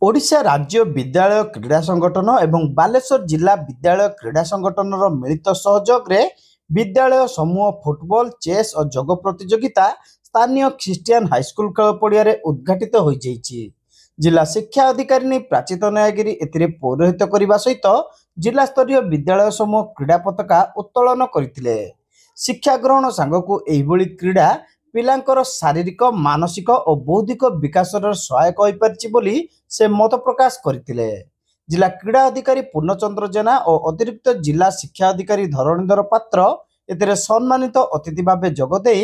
ओडिशा राज्य विद्यालय क्रीड़ा संगठन एवं बालेश्वर जिला विद्यालय क्रीड़ा संगठन मिलित सहयोग रे विद्यालय समूह फुटबॉल चेस और जोग प्रतियोगिता स्थानीय ख्रिस्टियन हाईस्कूल खेल पड़िया उद्घाटित हो जिला शिक्षा अधिकारी प्राचित नयागिरी एथिरे पौरोहित करने सहित जिला स्तरीय विद्यालय समूह क्रीड़ा पताका उत्तोलन करथिले। शिक्षा ग्रहण सांगकु एहिभଳି क्रीड़ा पिलांकर शारीरिक मानसिक और बौद्धिक विकास सहायक हो पारिछि बोली से मत प्रकाश करथिले। जिला क्रीड़ा अधिकारी पूर्णचंद्र जेना और अतिरिक्त जिला शिक्षा अधिकारी धरणीधर पात्र एथिरे सम्मानित अतिथि भाव जोगदे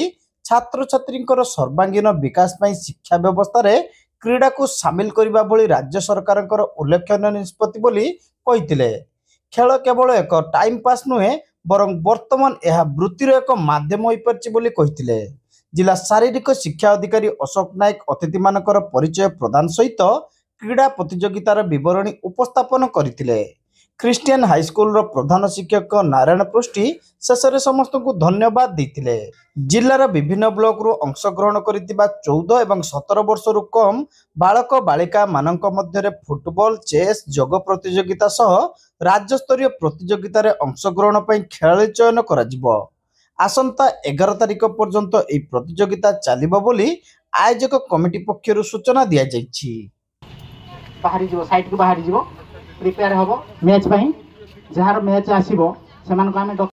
छात्र छात्री सर्वांगीन विकास पई शिक्षा व्यवस्था रे क्रीड़ा को सामिल करबा बोली राज्य सरकार उल्लेखनीय निष्पत्ति बोली कहिथिले। खेल केवल एक टाइम पास नुहे बरं वर्तमान यह वृत्तिर एक माध्यम हो पारिछि बोली कहिथिले। जिला शारीरिक शिक्षा अधिकारी अशोक नायक अतिथि मानकर परिचय प्रदान सहित क्रीड़ा प्रतियोगितार विवरणी उपस्थापन करथिले। ख्रिस्टियन हाईस्कूल प्रधान शिक्षक नारायण पृष्टि शेष में समस्त को धन्यवाद देते। जिलार विभिन्न ब्लॉक रु अंशग्रहण करितिबा 14 एवं 17 वर्ष रु कम बालक बालिका मानक मध्य फुटबॉल चेस जोग प्रतियोगिता सह राज्य स्तरीय प्रतियोगिता रे अंशग्रहण पई खेलाड़ी चयन करा आसंता 11 तारिख पर्यंत यह प्रतियोगिता चलिबो बोली आयोजक कमिटी पक्षरु सूचना दिया जायछि। बाहरी जीवो साइट को बाहरी जीवो प्रिपेयर हबो मैच पई जहार मैच आसीबो सेमान को हमें ना